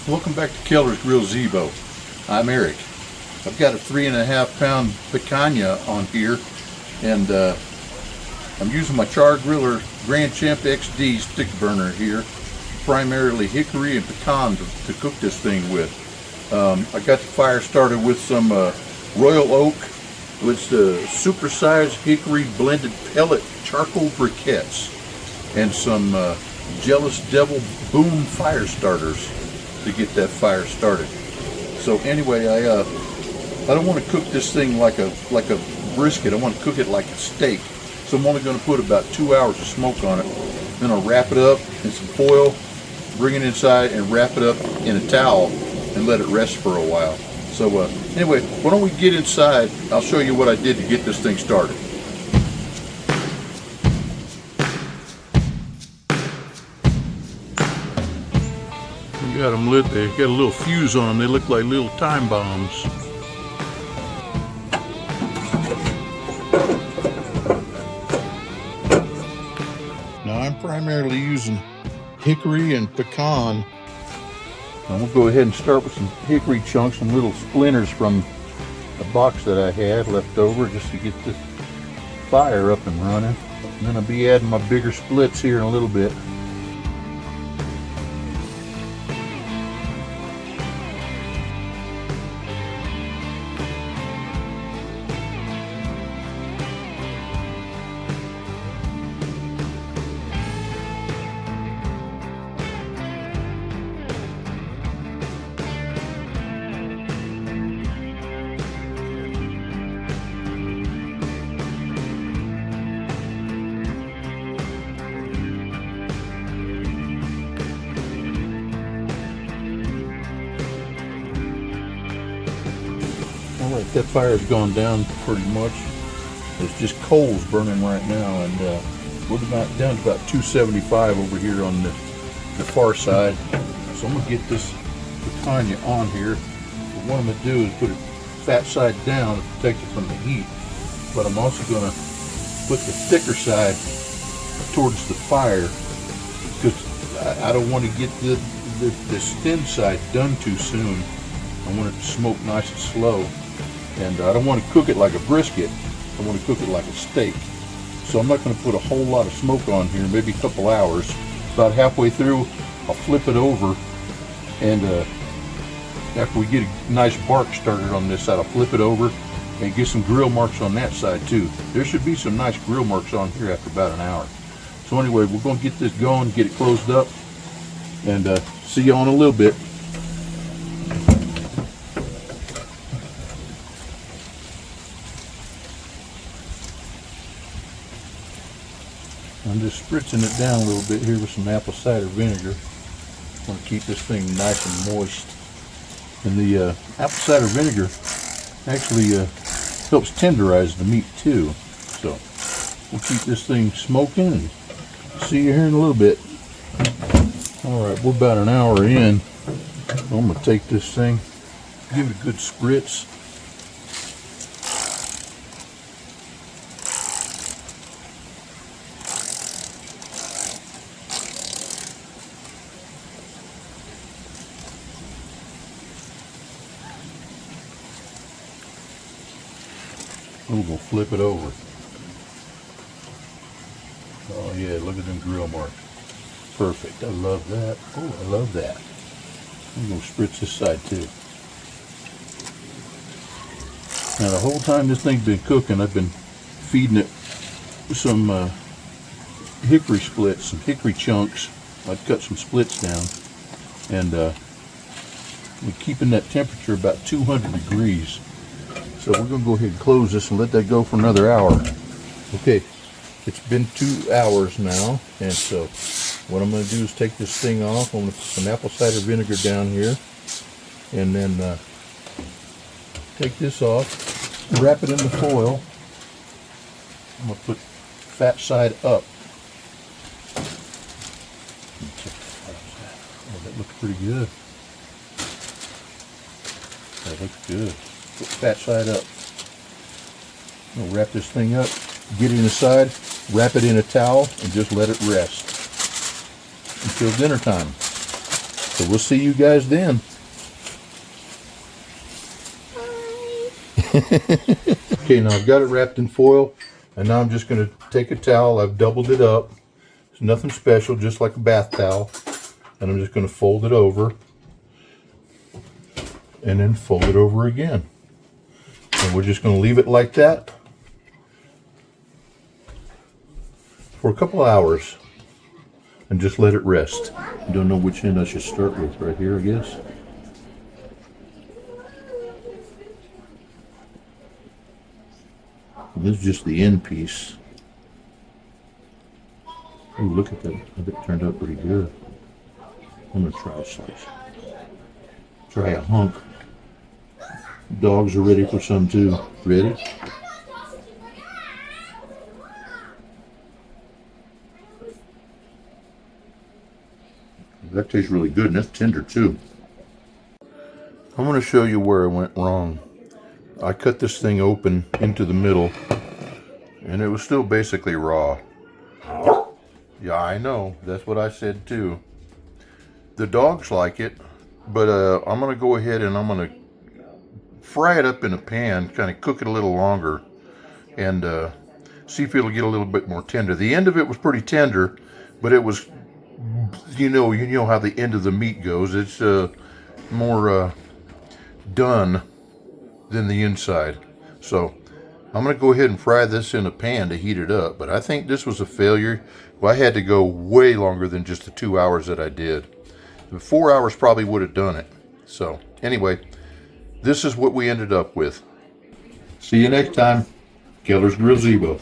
Welcome back to Keller's Grill Zebo. I'm Eric. I've got a 3.5 pound picanha on here, and I'm using my Chargriller Grandchamp XD stick burner here, primarily hickory and pecan to cook this thing with. I got the fire started with some Royal Oak with the supersized hickory blended pellet charcoal briquettes and some Jealous Devil Boom fire starters to get that fire started. So anyway, I don't want to cook this thing like a brisket. I want to cook it like a steak. So I'm only going to put about 2 hours of smoke on it. Then I'll wrap it up in some foil, bring it inside, and wrap it up in a towel and let it rest for a while. So anyway, why don't we get inside? I'll show you what I did to get this thing started. We got them lit. They got a little fuse on them. They look like little time bombs. Now I'm primarily using hickory and pecan. And we'll go ahead and start with some hickory chunks and little splinters from a box that I had left over just to get this fire up and running. And then I'll be adding my bigger splits here in a little bit. Alright, that fire's gone down pretty much. There's just coals burning right now, and we're down to about 275 over here on the far side. So I'm going to get this picanha on here. But what I'm going to do is put it fat side down to protect it from the heat. But I'm also going to put the thicker side towards the fire because I don't want to get this thin side done too soon. I want it to smoke nice and slow. And I don't want to cook it like a brisket. I want to cook it like a steak. So I'm not going to put a whole lot of smoke on here, maybe a couple hours. About halfway through, I'll flip it over. And after we get a nice bark started on this side, I'll flip it over and get some grill marks on that side too. There should be some nice grill marks on here after about an hour. So anyway, we're going to get this going, get it closed up, and see you in a little bit. I'm just spritzing it down a little bit here with some apple cider vinegar. I want to keep this thing nice and moist. And the apple cider vinegar actually helps tenderize the meat too. So we'll keep this thing smoking and see you here in a little bit. Alright, we're about an hour in. I'm going to take this thing, give it a good spritz. We're going to flip it over. Oh yeah, look at them grill marks. Perfect. I love that. Oh, I love that. I'm going to spritz this side too. Now the whole time this thing's been cooking, I've been feeding it some hickory splits, some hickory chunks. I've cut some splits down. And we're keeping that temperature about 200 degrees. So we're going to go ahead and close this and let that go for another hour. Okay, it's been 2 hours now, and so what I'm going to do is take this thing off. I'm going to put some apple cider vinegar down here, and then take this off, wrap it in the foil. I'm going to put fat side up. Oh, that looks pretty good. That looks good. Put fat side up. We'll wrap this thing up, get it inside, wrap it in a towel, and just let it rest until dinner time. So we'll see you guys then. Okay, now I've got it wrapped in foil, and now I'm just going to take a towel. I've doubled it up. It's nothing special, just like a bath towel. And I'm just going to fold it over, and then fold it over again. And we're just going to leave it like that for a couple hours and just let it rest. I don't know which end I should start with. Right here, I guess. This is just the end piece. Oh, look at that. That turned out pretty good. I'm going to try a slice. Try a hunk. Dogs are ready for some too. Ready? That tastes really good, and that's tender too. I'm going to show you where I went wrong. I cut this thing open into the middle, and it was still basically raw. Yeah, I know. That's what I said too. The dogs like it, but I'm going to go ahead and I'm going to fry it up in a pan, kind of cook it a little longer, and see if it'll get a little bit more tender. The end of it was pretty tender, but it was, you know how the end of the meat goes. It's more done than the inside. So I'm going to go ahead and fry this in a pan to heat it up. But I think this was a failure. Well, I had to go way longer than just the 2 hours that I did. The 4 hours probably would have done it. So anyway, this is what we ended up with. See you next time. Keller's Grill Zebo.